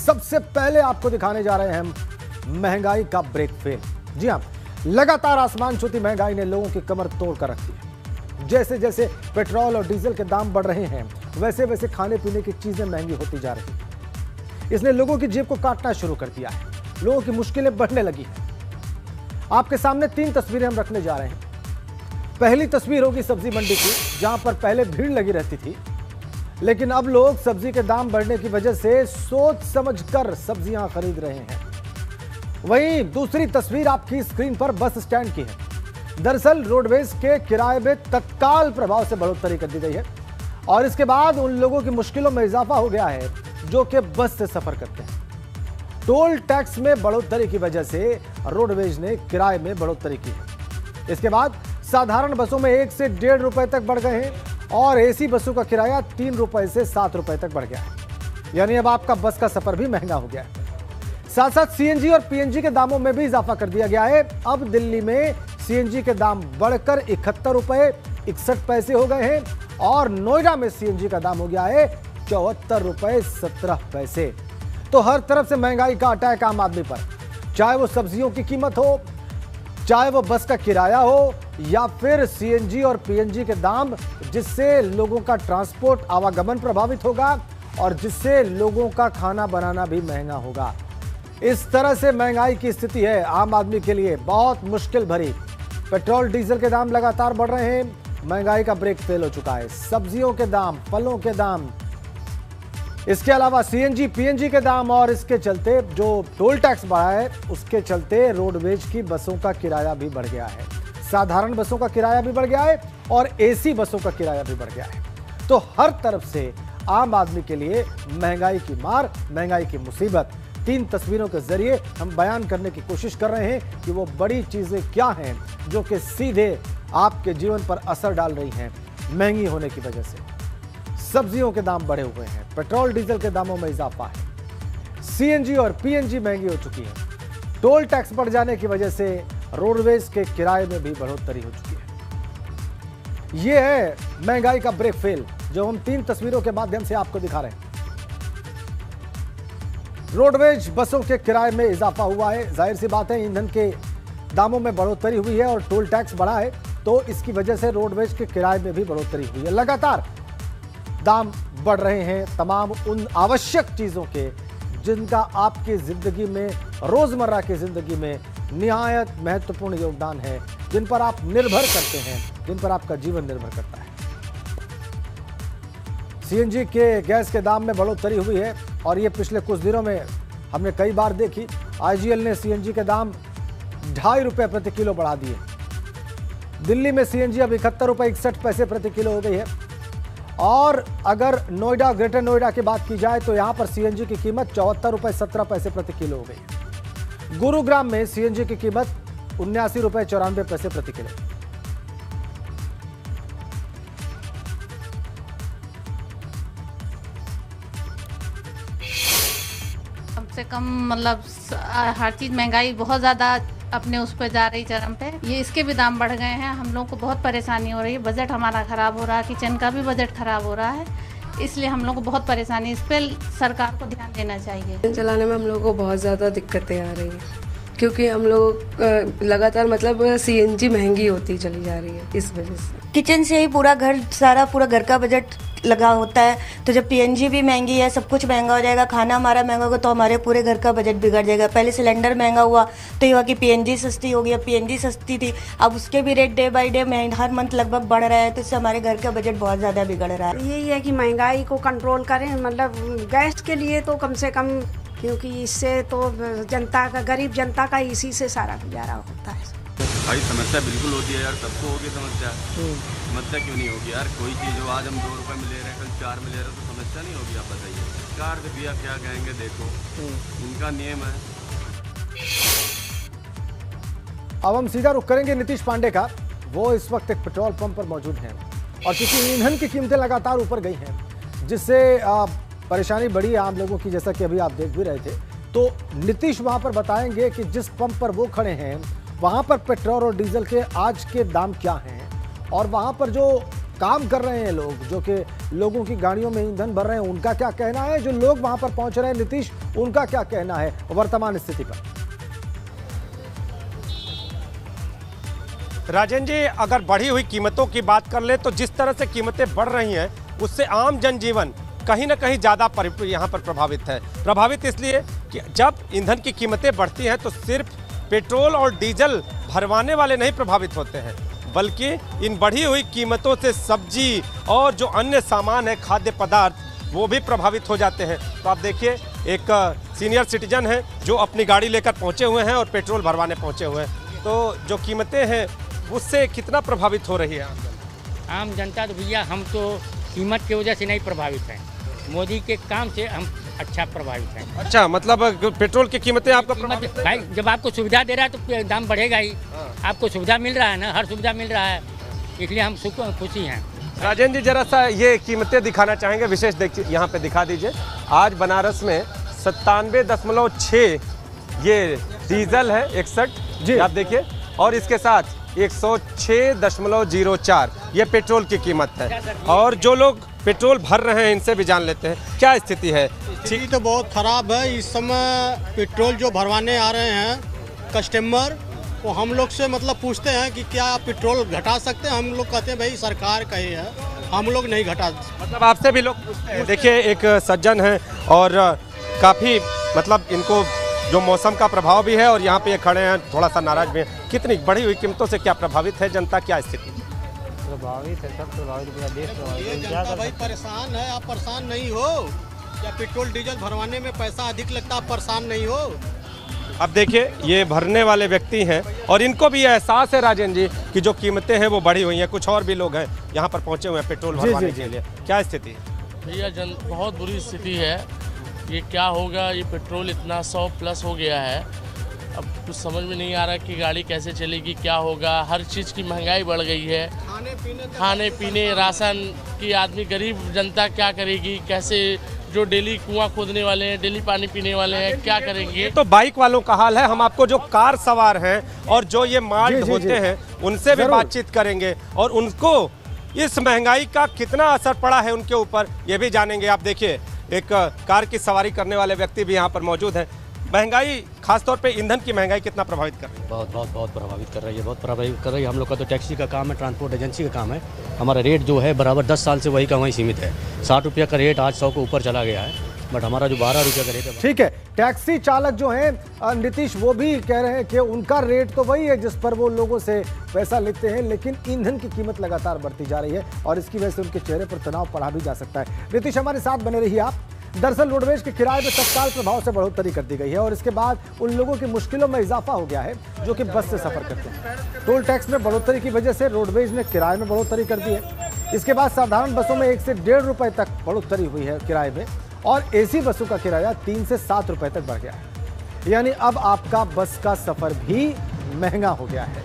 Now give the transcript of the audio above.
सबसे पहले आपको दिखाने जा रहे हैं हम महंगाई का ब्रेक फेल। जी हां, लगातार आसमान छूती महंगाई ने लोगों की कमर तोड़ कर रखी है। जैसे जैसे पेट्रोल और डीजल के दाम बढ़ रहे हैं, वैसे वैसे खाने पीने की चीजें महंगी होती जा रही हैं। इसने लोगों की जेब को काटना शुरू कर दिया है, लोगों की मुश्किलें बढ़ने लगी हैं। आपके सामने 3 तस्वीरें हम रखने जा रहे हैं। पहली तस्वीर होगी सब्जी मंडी की, जहां पर पहले भीड़ लगी रहती थी, लेकिन अब लोग सब्जी के दाम बढ़ने की वजह से सोच समझकर सब्जियां खरीद रहे हैं। वहीं दूसरी तस्वीर आपकी स्क्रीन पर बस स्टैंड की है। दरअसल रोडवेज के किराए में तत्काल प्रभाव से बढ़ोतरी कर दी गई है और इसके बाद उन लोगों की मुश्किलों में इजाफा हो गया है जो कि बस से सफर करते हैं। टोल टैक्स में बढ़ोतरी की वजह से रोडवेज ने किराए में बढ़ोतरी की है। इसके बाद साधारण बसों में 1 से 1.5 रुपए तक बढ़ गए हैं और एसी बसों का किराया 3 रुपए से 7 रुपए तक बढ़ गया है। यानी अब आपका बस का सफर भी महंगा हो गया है। साथ साथ सीएनजी और पीएनजी के दामों में भी इजाफा कर दिया गया है। अब दिल्ली में सीएनजी के दाम बढ़कर 71 रुपए 61 पैसे हो गए हैं और नोएडा में सीएनजी का दाम हो गया है 74 रुपए 17 पैसे। तो हर तरफ से महंगाई का अटैक आम आदमी पर, चाहे वो सब्जियों की कीमत हो, चाहे वो बस का किराया हो या फिर सीएनजी और पीएनजी के दाम, जिससे लोगों का ट्रांसपोर्ट आवागमन प्रभावित होगा और जिससे लोगों का खाना बनाना भी महंगा होगा। इस तरह से महंगाई की स्थिति है आम आदमी के लिए बहुत मुश्किल भरी। पेट्रोल डीजल के दाम लगातार बढ़ रहे हैं, महंगाई का ब्रेक फेल हो चुका है। सब्जियों के दाम, फलों के दाम, इसके अलावा सीएनजी पीएनजी के दाम और इसके चलते जो टोल टैक्स बढ़ा है उसके चलते रोडवेज की बसों का किराया भी बढ़ गया है। साधारण बसों का किराया भी बढ़ गया है और एसी बसों का किराया भी बढ़ गया है। तो हर तरफ से आम आदमी के लिए महंगाई की मार, महंगाई की मुसीबत 3 तस्वीरों के जरिए हम बयान करने की कोशिश कर रहे हैं कि वो बड़ी चीजें क्या हैं जो कि सीधे आपके जीवन पर असर डाल रही हैं महंगी होने की वजह से। सब्जियों के दाम बढ़े हुए हैं, पेट्रोल डीजल के दामों में इजाफा है, सीएनजी और पीएनजी महंगी हो चुकी है, टोल टैक्स बढ़ जाने की वजह से रोडवेज के किराए में भी बढ़ोतरी हो चुकी है। यह है महंगाई का ब्रेक फेल जो हम 3 तस्वीरों के माध्यम से आपको दिखा रहे हैं। रोडवेज बसों के किराए में इजाफा हुआ है, जाहिर सी बात है ईंधन के दामों में बढ़ोतरी हुई है और टोल टैक्स बढ़ा है, तो इसकी वजह से रोडवेज के किराए में भी बढ़ोतरी हुई है। लगातार दाम बढ़ रहे हैं तमाम उन आवश्यक चीजों के जिनका आपकी जिंदगी में, रोजमर्रा की जिंदगी में निहायत महत्वपूर्ण योगदान है, जिन पर आप निर्भर करते हैं, जिन पर आपका जीवन निर्भर करता है। सीएनजी के गैस के दाम में बढ़ोतरी हुई है और ये पिछले कुछ दिनों में हमने कई बार देखी। आईजीएल ने सीएनजी के दाम 2.5 रुपए प्रति किलो बढ़ा दिए। दिल्ली में सीएनजी अब 71 रुपए 61 पैसे प्रति किलो हो गई है और अगर नोएडा, ग्रेटर नोएडा की बात की जाए तो यहां पर सीएनजी की कीमत 74 रुपए 17 पैसे प्रति किलो हो गई। गुरुग्राम में सीएनजी की कीमत 79 रुपए 94 पैसे प्रति किलो। कम से कम मतलब हर चीज महंगाई बहुत ज्यादा अपने उस पर जा रही चरम पे। ये इसके भी दाम बढ़ गए हैं, हम लोग को बहुत परेशानी हो रही है। बजट हमारा खराब हो रहा है, किचन का भी बजट खराब हो रहा है, इसलिए हम लोग को बहुत परेशानी। इस पर सरकार को ध्यान देना चाहिए। चलाने में हम लोग को बहुत ज़्यादा दिक्कतें आ रही हैं क्योंकि हम लोग लगातार मतलब सीएनजी महंगी होती चली जा रही है इस वजह से। किचन से ही पूरा घर का बजट लगा होता है, तो जब पीएनजी भी महंगी है, सब कुछ महंगा हो जाएगा, खाना हमारा महंगा होगा तो हमारे पूरे घर का बजट बिगड़ जाएगा। पहले सिलेंडर महंगा हुआ तो ये हुआ कि पीएनजी सस्ती हो गई, अब पीएनजी सस्ती थी, अब उसके भी rate day by day her month लगभग बढ़ रहा है, तो इससे हमारे घर का बजट बहुत ज़्यादा बिगड़ रहा है। यही है कि महंगाई को कंट्रोल करें, मतलब गैस के लिए तो कम से कम, क्योंकि इससे तो जनता का, गरीब जनता का इसी से सारा गुजारा होता है। भाई समस्या बिल्कुल होती है यार, सबको होगी समस्या। समस्या क्यों नहीं होगी यार? कोई चीज़ हो, आज हम 2 रुपए में ले रहे हैं, कल 4 में ले रहे हैं, तो समस्या नहीं होगी? आप बताइए। सरकार से भैया क्या कहेंगे, देखो उनका नियम है। अब हम सीधा रुख करेंगे नीतीश पांडे का। वो इस वक्त एक पेट्रोल पंप पर मौजूद हैं और क्योंकि ईंधन की कीमतें लगातार ऊपर गई हैं, जिससे परेशानी बढ़ी है आम लोगों की, जैसा कि अभी आप देख भी रहे थे। तो नीतीश वहां पर बताएंगे कि जिस पंप पर वो खड़े हैं वहां पर पेट्रोल और डीजल के आज के दाम क्या हैं और वहां पर जो काम कर रहे हैं लोग, जो कि लोगों की गाड़ियों में ईंधन भर रहे हैं, उनका क्या कहना है? जो लोग वहां पर पहुंच रहे हैं, नीतीश, उनका क्या कहना है वर्तमान स्थिति पर? राजन जी, अगर बढ़ी हुई कीमतों की बात कर ले तो जिस तरह से कीमतें बढ़ रही हैं उससे आम जनजीवन कहीं ना कहीं ज़्यादा यहाँ पर प्रभावित है। प्रभावित इसलिए कि जब ईंधन की कीमतें बढ़ती हैं तो सिर्फ पेट्रोल और डीजल भरवाने वाले नहीं प्रभावित होते हैं, बल्कि इन बढ़ी हुई कीमतों से सब्जी और जो अन्य सामान है, खाद्य पदार्थ, वो भी प्रभावित हो जाते हैं। तो आप देखिए, एक सीनियर सिटीजन है जो अपनी गाड़ी लेकर पहुँचे हुए हैं और पेट्रोल भरवाने पहुँचे हुए हैं, तो जो कीमतें हैं उससे कितना प्रभावित हो रही है आम जनता? तो भैया हम तो कीमत की वजह से नहीं प्रभावित हैं, मोदी के काम से हम अच्छा प्रभावित हैं। अच्छा, मतलब पेट्रोल की कीमतें आपको कीमत भाई जब आपको सुविधा दे रहा है तो दाम बढ़ेगा ही। आपको सुविधा मिल रहा है ना, हर सुविधा मिल रहा है, इसलिए हम खुशी हैं। राजन जी, जरा सा ये कीमतें दिखाना चाहेंगे, विशेष देखिए यहाँ पे दिखा दीजिए। आज बनारस में 97.6 ये डीजल है, 61 जी आप देखिए, और इसके साथ 106.04 ये पेट्रोल की कीमत है। और जो लोग पेट्रोल भर रहे हैं इनसे भी जान लेते हैं क्या स्थिति है। स्थिति तो बहुत ख़राब है। इस समय पेट्रोल जो भरवाने आ रहे हैं कस्टमर, वो हम लोग से मतलब पूछते हैं कि क्या आप पेट्रोल घटा सकते हैं? हम लोग कहते हैं भाई सरकार कही है, हम लोग नहीं घटा। मतलब आपसे भी लोग पूछते हैं। देखिए, एक सज्जन है और काफ़ी मतलब इनको जो मौसम का प्रभाव भी है और यहाँ पे ये खड़े हैं, थोड़ा सा नाराज भी हैं। कितनी बढ़ी हुई कीमतों से क्या प्रभावित है जनता, क्या स्थिति? प्रभावित है, सब प्रभावित, पूरा देश प्रभावित। जनता भाई परेशान है। आप परेशान नहीं हो क्या? पेट्रोल डीजल भरवाने में पैसा अधिक लगता, आप परेशान नहीं हो? अब देखिए, ये भरने वाले व्यक्ति हैं और इनको भी एहसास है राजन जी कि जो कीमतें हैं वो बढ़ी हुई हैं। कुछ और भी लोग हैं यहाँ पर पहुँचे हुए हैं पेट्रोल भरवाने के लिए, क्या स्थिति है? भैया बहुत बुरी स्थिति है। ये क्या होगा? ये पेट्रोल इतना 100+ हो गया है, अब कुछ समझ में नहीं आ रहा कि गाड़ी कैसे चलेगी, क्या होगा। हर चीज़ की महंगाई बढ़ गई है, खाने पीने राशन की आदमी गरीब जनता क्या करेगी? कैसे जो डेली कुआं खोदने वाले हैं, डेली पानी पीने वाले हैं, क्या करेंगे? तो बाइक वालों का हाल है। हम आपको जो कार सवार हैं और जो ये माल ढोते हैं उनसे भी बातचीत करेंगे और उनको इस महंगाई का कितना असर पड़ा है उनके ऊपर ये भी जानेंगे। आप देखिए, एक कार की सवारी करने वाले व्यक्ति भी यहाँ पर मौजूद है। महंगाई, खासतौर पे ईंधन की महंगाई कितना प्रभावित कर रही है? बहुत प्रभावित कर रही है, बहुत प्रभावित कर रही है। हम लोग का तो टैक्सी का काम है, ट्रांसपोर्ट एजेंसी का काम है। हमारा रेट जो है बराबर 10 साल से वही का वही सीमित है। 60 रुपये का रेट आज 100 के ऊपर चला गया है, बट हमारा जो 12 रुपये का रेट है। ठीक है, टैक्सी चालक जो हैं नीतीश, वो भी कह रहे हैं कि उनका रेट तो वही है जिस पर वो लोगों से पैसा लेते हैं, लेकिन ईंधन की कीमत लगातार बढ़ती जा रही है और इसकी वजह से उनके चेहरे पर तनाव पड़ा भी जा सकता है। नीतीश, हमारे साथ बने रहिए आप। दरअसल रोडवेज के किराए में तत्काल प्रभाव से बढ़ोतरी कर दी गई है और इसके बाद उन लोगों की मुश्किलों में इजाफा हो गया है जो कि बस से सफर करते हैं। टोल टैक्स में बढ़ोतरी की वजह से रोडवेज ने किराए में बढ़ोतरी कर दी है। इसके बाद साधारण बसों में 1 से 1.5 रुपए तक बढ़ोतरी हुई है किराए में और एसी बसों का किराया 3 से 7 रुपए तक बढ़ गया है। यानी अब आपका बस का सफर भी महंगा हो गया है।